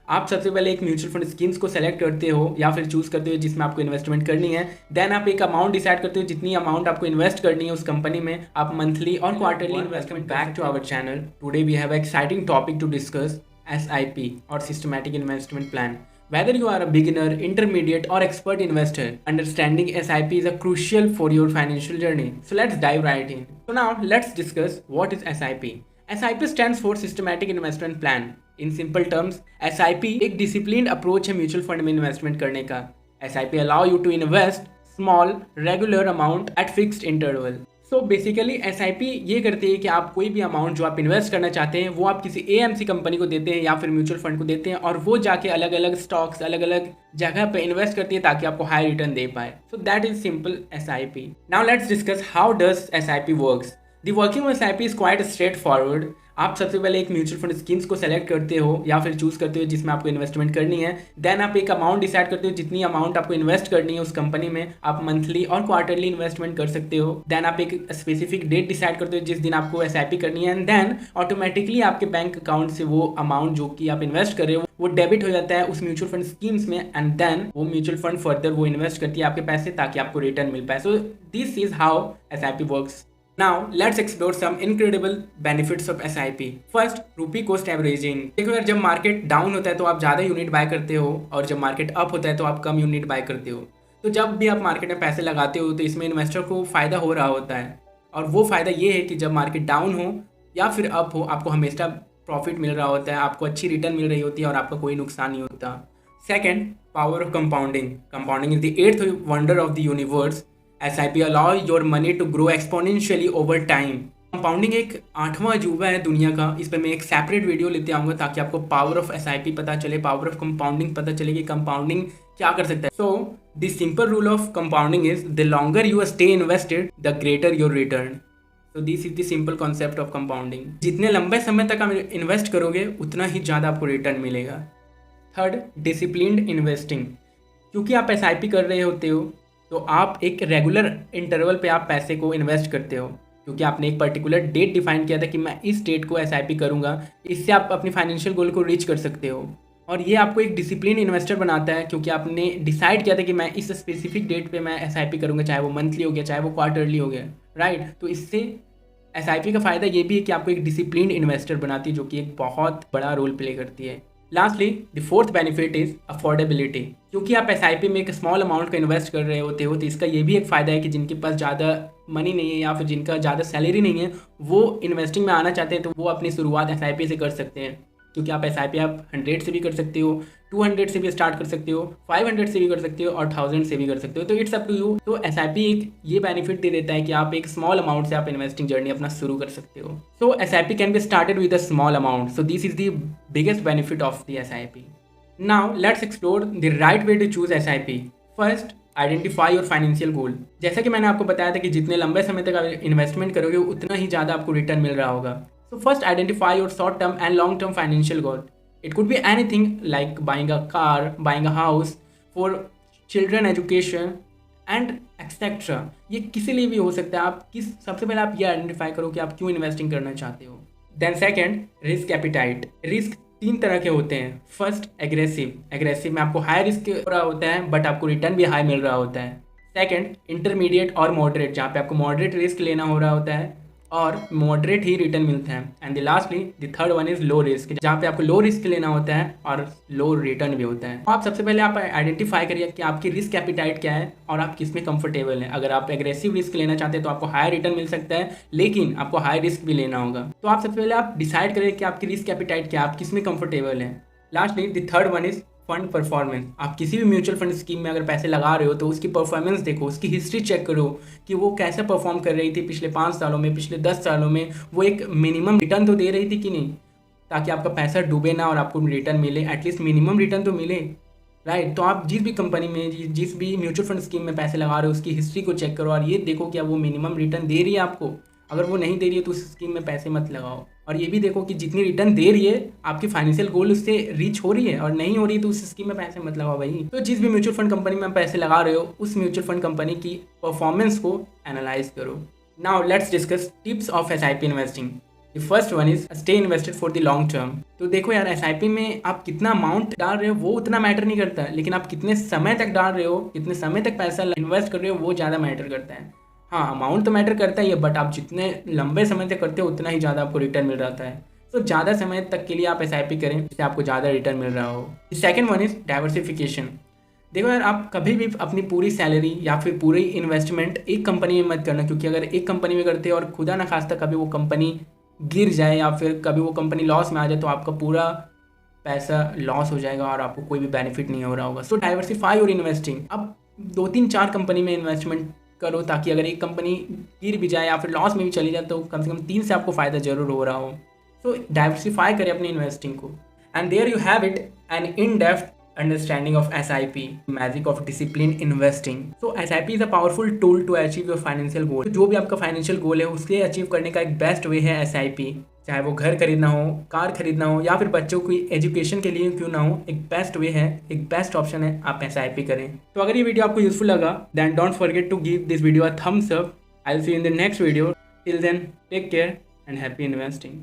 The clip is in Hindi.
आप सबसे पहले एक म्यूचुअल फंड स्कीम्स को सेलेक्ट करते हो या फिर चूज करते हो जिसमें आपको इन्वेस्टमेंट करनी है। देन आप एक अमाउंट डिसाइड करते हो जितनी अमाउंट आपको इन्वेस्ट करनी है उस कंपनी में। आप मंथली और quarterly investment back to our channel. Today we have exciting topic to discuss SIP or systematic investment plan. Whether you are a beginner, intermediate or expert investor, understanding SIP is a crucial for your financial journey. So let's dive right in. So now let's discuss what is SIP. SIP stands for Systematic Investment Plan. In simple terms, SIP एक disciplined approach है म्यूचुअल फंड में इन्वेस्टमेंट करने का। SIP allow you to invest small regular amount at fixed interval. So basically SIP ये करती है कि आप कोई भी अमाउंट जो आप इन्वेस्ट करना चाहते हैं वो आप किसी AMC कंपनी को देते हैं या फिर म्यूचुअल फंड को देते हैं और वो जाके अलग अलग स्टॉक्स अलग अलग जगह पे इन्वेस्ट करती है ताकि आपको हाई रिटर्न दे पाए। So that is simple SIP। Now let's discuss how does SIP works. The working of SIP is quite straight forward. आप सबसे पहले एक म्यूचुअल फंड स्कीम्स को सेलेक्ट करते हो या फिर चूज करते हो जिसमें आपको इन्वेस्टमेंट करनी है। देन आप एक अमाउंट डिसाइड करते हो जितनी अमाउंट आपको इन्वेस्ट करनी है उस कंपनी में। आप मंथली और क्वार्टरली इन्वेस्टमेंट कर सकते हो। देन आप एक स्पेसिफिक डेट डिसाइड करते हो जिस दिन आपको SIP करनी है एंड देन ऑटोमेटिकली आपके बैंक अकाउंट से वो अमाउंट जो कि आप इन्वेस्ट कर रहे हो वो डेबिट हो जाता है उस म्यूचुअल फंड स्कीम्स में एंड देन वो म्यूचुअल फंड फर्दर वो इन्वेस्ट करती है आपके पैसे ताकि आपको रिटर्न मिल पाए। सो this is how SIP works. Now let's explore some incredible benefits of SIP. First, rupee cost averaging. देखो यार, जब मार्केट डाउन होता है तो आप ज़्यादा यूनिट बाय करते हो और जब मार्केट अप होता है तो आप कम यूनिट बाय करते हो। तो जब भी आप मार्केट में पैसे लगाते हो तो इसमें इन्वेस्टर को फ़ायदा हो रहा होता है और वो फ़ायदा ये है कि जब मार्केट डाउन हो या फिर अप हो आपको हमेशा प्रॉफिट मिल रहा होता है, आपको अच्छी रिटर्न मिल रही होती है और आपका कोई नुकसान नहीं होता। Second, power of compounding. Compounding is the 8th wonder of the universe. SIP allow your money to grow exponentially over time. Compounding एक 8वां अजूबा है दुनिया का। इस पर मैं एक सेपरेट वीडियो लेते आऊँगा ताकि आपको पावर ऑफ SIP पता चले, पावर ऑफ कंपाउंडिंग पता चले कि कंपाउंडिंग क्या कर सकता है। So the simple rule of compounding is the longer you stay invested the greater your return. So this is the simple concept of compounding. जितने लंबे समय तक आप इन्वेस्ट करोगे उतना ही ज़्यादा आपको रिटर्न मिलेगा। Third, disciplined investing. क्योंकि आप SIP कर रहे होते हो तो आप एक रेगुलर इंटरवल पे आप पैसे को इन्वेस्ट करते हो क्योंकि आपने एक पर्टिकुलर डेट डिफाइन किया था कि मैं इस डेट को SIP करूंगा। इससे आप अपनी फाइनेंशियल गोल को रीच कर सकते हो और ये आपको एक डिसिप्लिन इन्वेस्टर बनाता है क्योंकि आपने डिसाइड किया था कि मैं इस स्पेसिफिक डेट पे मैं SIP करूंगा, चाहे वो मंथली हो गया चाहे वो क्वार्टरली हो गया, राइट। तो इससे SIP का फ़ायदा ये भी है कि आपको एक डिसिप्लिन इन्वेस्टर बनाती है जो कि एक बहुत बड़ा रोल प्ले करती है। Lastly the fourth benefit is affordability. क्योंकि आप SIP में एक स्मॉल अमाउंट का इन्वेस्ट कर रहे होते हो तो इसका ये भी एक फ़ायदा है कि जिनके पास ज़्यादा मनी नहीं है या फिर जिनका ज़्यादा सैलरी नहीं है वो इन्वेस्टिंग में आना चाहते हैं तो वो अपनी शुरुआत SIP से कर सकते हैं। क्योंकि आप SIP आप 100 से भी कर सकते हो, 200 से भी स्टार्ट कर सकते हो, 500 से भी कर सकते हो और 1000 से भी कर सकते हो। तो इट्स अप टू यू। तो SIP एक ये बेनिफिट दे देता है कि आप एक स्मॉल अमाउंट से आप इन्वेस्टिंग जर्नी अपना शुरू कर सकते हो। So SIP can be started with a small amount. So this is the biggest benefit of the SIP। Now let's explore the right way to choose SIP। First, identify your financial goal. जैसा कि मैंने आपको बताया था कि जितने लंबे समय तक आप इन्वेस्टमेंट करोगे उतना ही ज़्यादा आपको रिटर्न मिल रहा होगा। So first, identify your short-term and long-term financial goal. It could be anything like buying a car, buying a house, for children education and etc. ये किसी लिए भी हो सकता है। आप सबसे पहले आप ये आइडेंटिफाई करो कि आप क्यों इन्वेस्टिंग करना चाहते हो। Then second, risk appetite. Risk 3 तरह के होते हैं। फर्स्ट, एग्रेसिव में आपको हाई रिस्क हो रहा होता है बट आपको रिटर्न भी हाई मिल रहा होता है। सेकेंड, इंटरमीडिएट और मॉडरेट, जहाँ पे आपको मॉडरेट रिस्क लेना हो रहा होता है और मॉडरेट ही रिटर्न मिलता है। And lastly the third one is low risk, जहाँ पे आपको लो रिस्क लेना होता है और लो रिटर्न भी होता है। तो आप सबसे पहले आप आइडेंटिफाई करिए कि आपकी रिस्क एपिटाइट क्या है और आप किस में कंफर्टेबल हैं। अगर आप एग्रेसिव रिस्क लेना चाहते हैं तो आपको हाई रिटर्न मिल सकता है लेकिन आपको हाई रिस्क भी लेना होगा। तो आप सबसे पहले आप डिसाइड करिए कि आपकी रिस्क एपिटाइट क्या है, आप किस में कंफर्टेबल हैं। Lastly the third one is fund performance. आप किसी भी म्यूचुअल फंड स्कीम में अगर पैसे लगा रहे हो तो उसकी परफॉर्मेंस देखो, उसकी हिस्ट्री चेक करो कि वो कैसे परफॉर्म कर रही थी पिछले 5 सालों में, पिछले 10 सालों में। वो एक मिनिमम रिटर्न तो दे रही थी कि नहीं, ताकि आपका पैसा डूबे ना और आपको रिटर्न मिले, एटलीस्ट मिनिमम रिटर्न तो मिले, राइट। तो आप जिस भी कंपनी में जिस भी म्यूचुअल फंड स्कीम में पैसे लगा रहे हो उसकी हिस्ट्री को चेक करो और ये देखो क्या वो मिनिमम रिटर्न दे रही है आपको। अगर वो नहीं दे रही है तो उस स्कीम में पैसे मत लगाओ। और ये भी देखो कि जितनी रिटर्न दे रही है आपकी फाइनेंशियल गोल उससे रीच हो रही है, और नहीं हो रही है तो उस स्कीम में पैसे मत लगाओ भाई। तो जिस भी म्यूचुअल फंड कंपनी में पैसे लगा रहे हो उस म्यूचुअल फंड कंपनी की परफॉर्मेंस को एनालाइज करो। Now let's discuss tips of SIP investing. First one is stay invested for the long term. तो देखो यार, एसआईपी में आप कितना अमाउंट डाल रहे हो वो उतना मैटर नहीं करता, लेकिन आप कितने समय तक डाल रहे हो, कितने समय तक पैसा इन्वेस्ट कर रहे हो वो ज़्यादा मैटर करता है। हाँ, अमाउंट तो मैटर करता ही है, बट आप जितने लंबे समय तक करते हो उतना ही ज़्यादा आपको रिटर्न मिल जाता है। तो ज़्यादा समय तक के लिए आप एसआईपी करें जिससे आपको ज़्यादा रिटर्न मिल रहा हो। Second one is diversification. देखो यार, आप कभी भी अपनी पूरी सैलरी या फिर पूरी इन्वेस्टमेंट एक कंपनी में मत करना, क्योंकि अगर एक कंपनी में करते हो और खुदा ना खास्ता कभी वो कंपनी गिर जाए या फिर कभी वो कंपनी लॉस में आ जाए तो आपका पूरा पैसा लॉस हो जाएगा और आपको कोई भी बेनिफिट नहीं हो रहा होगा। सो डाइवर्सिफाई और इन्वेस्टिंग, अब 2-3-4 कंपनी में इन्वेस्टमेंट करो ताकि अगर एक कंपनी गिर भी जाए या फिर लॉस में भी चली जाए तो कम से कम 3 से आपको फ़ायदा जरूर हो रहा हो। सो डाइवर्सिफाई करें अपनी इन्वेस्टिंग को। And there you have it, an in depth understanding of SIP, magic of disciplined investing. So SIP is a powerful tool to achieve your financial goal. जो भी आपका फाइनेंशियल गोल है उसके अचीव करने का एक बेस्ट वे है SIP। चाहे वो घर खरीदना हो, कार खरीदना हो या फिर बच्चों की एजुकेशन के लिए क्यों ना हो, एक बेस्ट वे है, एक बेस्ट ऑप्शन है, आप SIP करें। तो अगर ये वीडियो आपको यूजफुल लगा then don't forget to give this video a thumbs up. I will see you in the next video. Till then take care and happy investing.